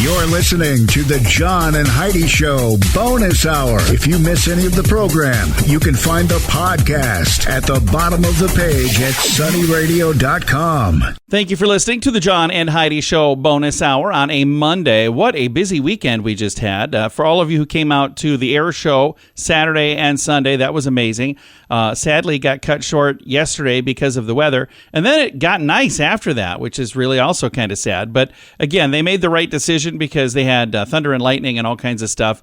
You're listening to the John and Heidi Show Bonus Hour. If you miss any of the program, you can find the podcast at the bottom of the page at sunnyradio.com. Thank you for listening to the John and Heidi Show Bonus Hour on a Monday. What a busy weekend we just had. For all of you who came out to the air show Saturday and Sunday, that was amazing. Sadly, it got cut short yesterday because of the weather. And then it got nice after that, which is really also kind of sad. But again, they made the right decision because they had thunder and lightning and all kinds of stuff.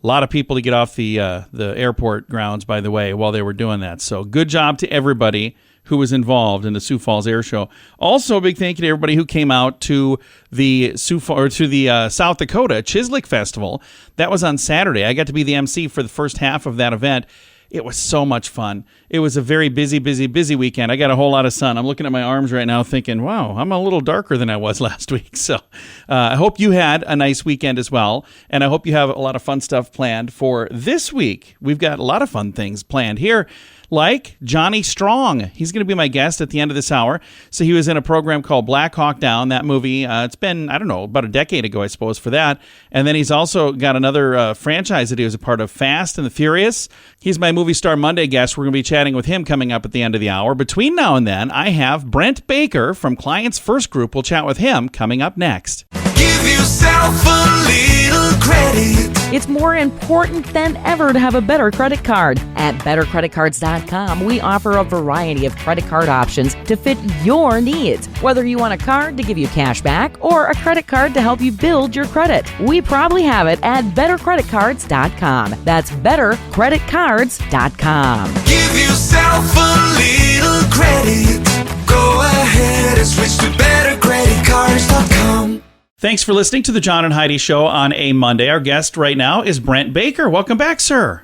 A lot of people to get off the airport grounds, by the way, while they were doing that. So good job to everybody who was involved in the Sioux Falls Air Show. Also, a big thank you to everybody who came out to the South Dakota Chislik Festival. That was on Saturday. I got to be the MC for the first half of that event. It was so much fun. It was a very busy weekend. I got a whole lot of sun. I'm looking at my arms right now thinking, wow, I'm a little darker than I was last week. So I hope you had a nice weekend as well. And I hope you have a lot of fun stuff planned for this week. We've got a lot of fun things planned here, like Johnny Strong. He's going to be my guest at the end of this hour. So he was in a program called Black Hawk Down, that movie. It's been, I don't know, about a decade ago, I suppose, for that. And then he's also got another franchise that he was a part of, Fast and the Furious. He's my Movie Star Monday guest. We're going to be chatting with him coming up at the end of the hour. Between now and then, I have Brent Baker from Clients First Group. We'll chat with him coming up next. Give yourself a little credit. It's more important than ever to have a better credit card. At bettercreditcards.com, we offer a variety of credit card options to fit your needs. Whether you want a card to give you cash back or a credit card to help you build your credit, we probably have it at bettercreditcards.com. That's bettercreditcards.com. Give yourself a little credit. Go ahead and switch to bettercreditcards.com. Thanks for listening to the John and Heidi Show on a Monday. Our guest right now is Brent Baker. Welcome back, sir.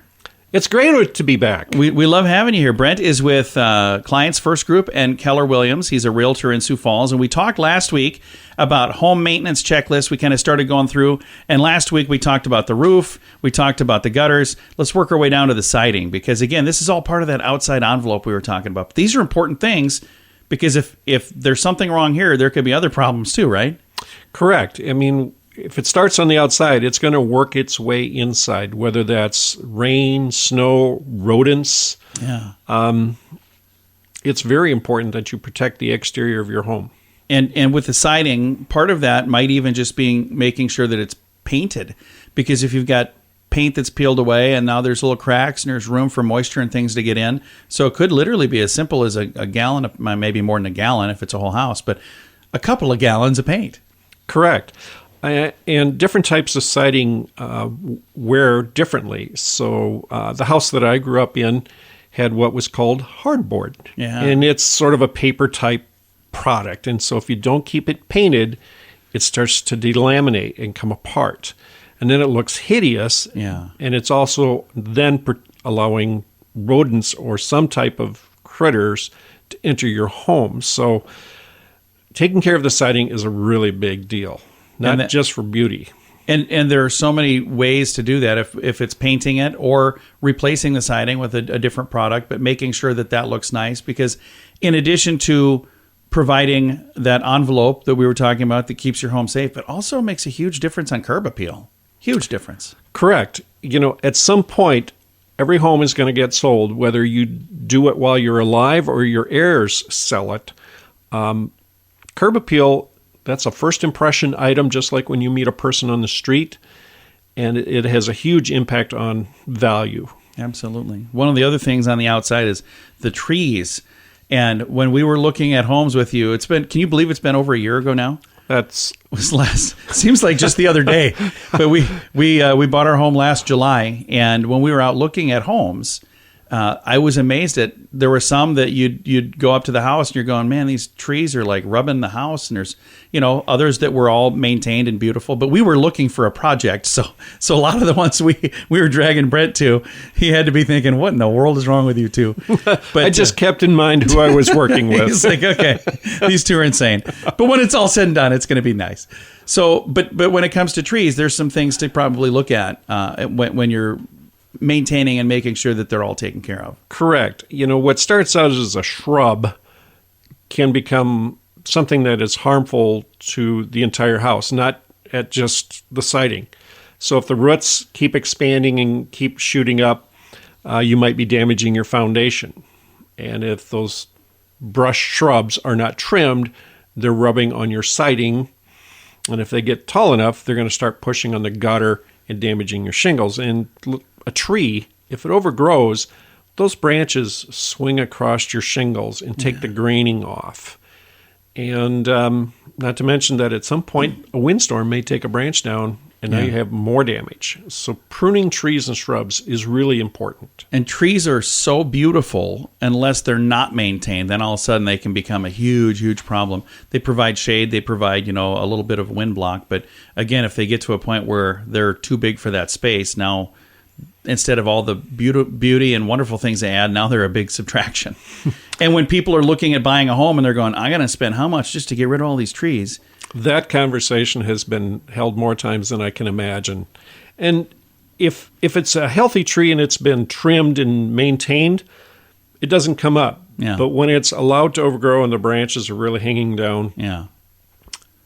It's great to be back. We love having you here. Brent is with Clients First Group and Keller Williams. He's a realtor in Sioux Falls. And we talked last week about home maintenance checklists. We kind of started going through. And last week we talked about the roof. We talked about the gutters. Let's work our way down to the siding. Because, again, this is all part of that outside envelope we were talking about. But these are important things because if there's something wrong here, there could be other problems too, right? Correct. I mean, if it starts on the outside, it's going to work its way inside, whether that's rain, snow, rodents. Yeah. It's very important that you protect the exterior of your home. And with the siding, part of that might even just be making sure that it's painted. Because if you've got paint that's peeled away and now there's little cracks and there's room for moisture and things to get in. So it could literally be as simple as a gallon, maybe more than a gallon if it's a whole house, but a couple of gallons of paint. Correct. And different types of siding wear differently. So the house that I grew up in had what was called hardboard. Yeah. And it's sort of a paper type product. And so if you don't keep it painted, it starts to delaminate and come apart. And then it looks hideous. Yeah. And it's also then allowing rodents or some type of critters to enter your home. So taking care of the siding is a really big deal, not just for beauty. And there are so many ways to do that. If it's painting it or replacing the siding with a different product, but making sure that looks nice. Because in addition to providing that envelope that we were talking about that keeps your home safe, it also makes a huge difference on curb appeal. Huge difference. Correct. You know, at some point, every home is going to get sold, whether you do it while you're alive or your heirs sell it. Curb appeal, that's a first impression item, just like when you meet a person on the street, and it has a huge impact on value. Absolutely. One of the other things on the outside is the trees. And when we were looking at homes with you, can you believe it's been over a year ago now? Seems like just the other day. But we bought our home last July, and when we were out looking at homes, I was amazed at there were some that you'd go up to the house and you're going, man, these trees are like rubbing the house, and there's others that were all maintained and beautiful. But we were looking for a project, so a lot of the ones we were dragging Brent to, he had to be thinking, what in the world is wrong with you two? But I just kept in mind who I was working with. He's like, okay, these two are insane. But when it's all said and done, it's going to be nice. So, but when it comes to trees, there's some things to probably look at when you're maintaining and making sure that they're all taken care of. Correct. What starts out as a shrub can become something that is harmful to the entire house, not at just the siding. So if the roots keep expanding and keep shooting up, you might be damaging your foundation. And if those brush shrubs are not trimmed, they're rubbing on your siding. And if they get tall enough, they're going to start pushing on the gutter and damaging your shingles. And a tree, if it overgrows, those branches swing across your shingles and take the graining off. And not to mention that at some point, a windstorm may take a branch down, and now you have more damage. So pruning trees and shrubs is really important. And trees are so beautiful unless they're not maintained. Then all of a sudden they can become a huge, huge problem. They provide shade. They provide, a little bit of wind block. But again, if they get to a point where they're too big for that space, now instead of all the beauty and wonderful things they add, now they're a big subtraction. And when people are looking at buying a home and they're going, I'm going to spend how much just to get rid of all these trees? That conversation has been held more times than I can imagine. And if it's a healthy tree and it's been trimmed and maintained, it doesn't come up. Yeah. But when it's allowed to overgrow and the branches are really hanging down,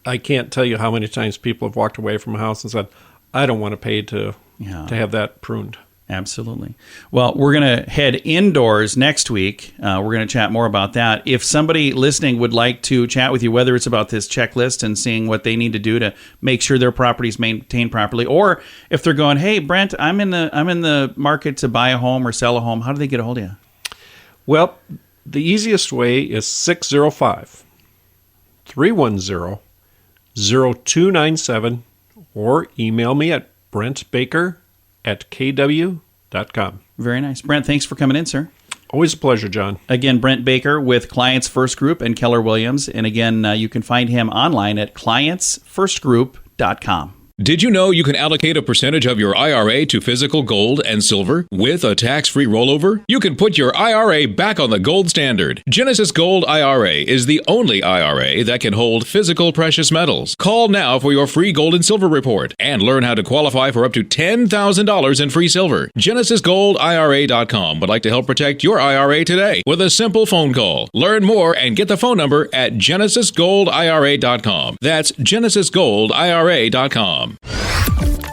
I can't tell you how many times people have walked away from a house and said, I don't want to pay to have that pruned. Absolutely. Well, we're going to head indoors next week. We're going to chat more about that. If somebody listening would like to chat with you, whether it's about this checklist and seeing what they need to do to make sure their property is maintained properly, or if they're going, hey, Brent, I'm in the market to buy a home or sell a home, how do they get a hold of you? Well, the easiest way is 605-310-0297, or email me at brentbaker@kw.com. Very nice. Brent, thanks for coming in, sir. Always a pleasure, John. Again, Brent Baker with Clients First Group and Keller Williams. And again, you can find him online at clientsfirstgroup.com. Did you know you can allocate a percentage of your IRA to physical gold and silver with a tax-free rollover? You can put your IRA back on the gold standard. Genesis Gold IRA is the only IRA that can hold physical precious metals. Call now for your free gold and silver report and learn how to qualify for up to $10,000 in free silver. GenesisGoldIRA.com would like to help protect your IRA today with a simple phone call. Learn more and get the phone number at GenesisGoldIRA.com. That's GenesisGoldIRA.com.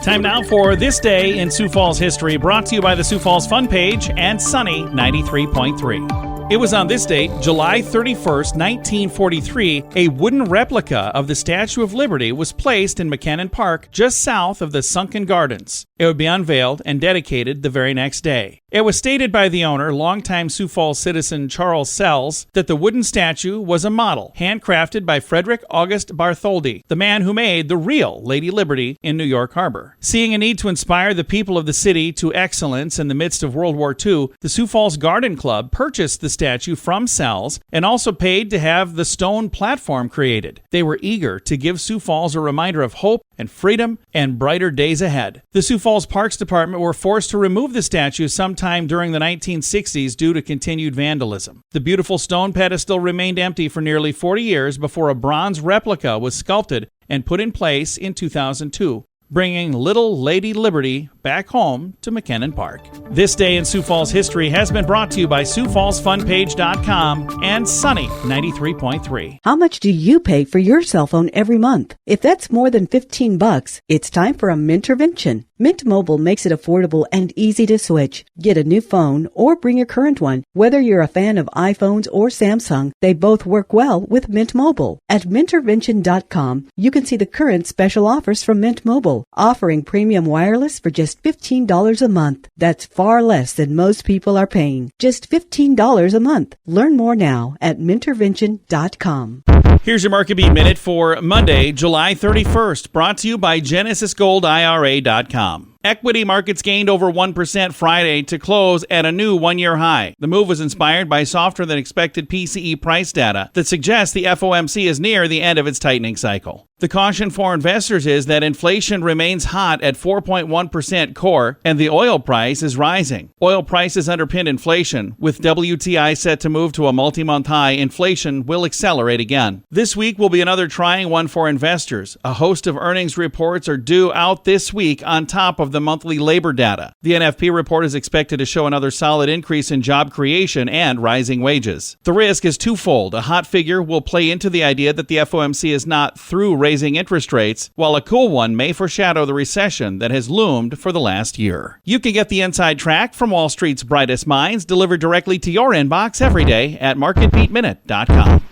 Time now for This Day in Sioux Falls History, brought to you by the Sioux Falls Fun Page and Sunny 93.3. It was on this date, July 31st, 1943, a wooden replica of the Statue of Liberty was placed in McKinnon Park, just south of the Sunken Gardens. It would be unveiled and dedicated the very next day. It was stated by the owner, longtime Sioux Falls citizen Charles Sells, that the wooden statue was a model, handcrafted by Frederick August Bartholdi, the man who made the real Lady Liberty in New York Harbor. Seeing a need to inspire the people of the city to excellence in the midst of World War II, the Sioux Falls Garden Club purchased the statue from Sells and also paid to have the stone platform created. They were eager to give Sioux Falls a reminder of hope and freedom and brighter days ahead. The Sioux Falls Parks Department were forced to remove the statue sometime during the 1960s due to continued vandalism. The beautiful stone pedestal remained empty for nearly 40 years before a bronze replica was sculpted and put in place in 2002. Bringing little Lady Liberty back home to McKinnon Park. This Day in Sioux Falls History has been brought to you by SiouxFallsFunPage.com and Sunny 93.3. How much do you pay for your cell phone every month? If that's more than $15, it's time for a Mintervention. Mint Mobile makes it affordable and easy to switch. Get a new phone or bring your current one. Whether you're a fan of iPhones or Samsung, they both work well with Mint Mobile. At Mintervention.com, you can see the current special offers from Mint Mobile, offering premium wireless for just $15 a month. That's far less than most people are paying. Just $15 a month. Learn more now at Mintervention.com. Here's your Market Beat Minute for Monday, July 31st, brought to you by GenesisGoldIRA.com. Equity markets gained over 1% Friday to close at a new one-year high. The move was inspired by softer-than-expected PCE price data that suggests the FOMC is near the end of its tightening cycle. The caution for investors is that inflation remains hot at 4.1% core, and the oil price is rising. Oil prices underpin inflation. With WTI set to move to a multi-month high, inflation will accelerate again. This week will be another trying one for investors. A host of earnings reports are due out this week on top of the monthly labor data. The NFP report is expected to show another solid increase in job creation and rising wages. The risk is twofold. A hot figure will play into the idea that the FOMC is not through raising interest rates, while a cool one may foreshadow the recession that has loomed for the last year. You can get the inside track from Wall Street's brightest minds delivered directly to your inbox every day at marketbeatminute.com.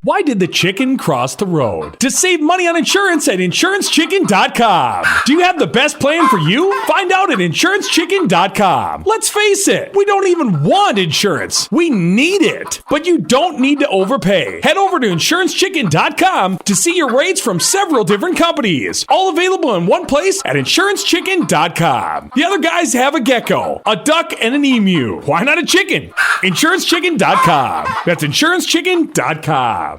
Why did the chicken cross the road? To save money on insurance at InsuranceChicken.com. Do you have the best plan for you? Find out at InsuranceChicken.com. Let's face it, we don't even want insurance. We need it. But you don't need to overpay. Head over to InsuranceChicken.com to see your rates from several different companies. All available in one place at InsuranceChicken.com. The other guys have a gecko, a duck, and an emu. Why not a chicken? InsuranceChicken.com. That's InsuranceChicken.com.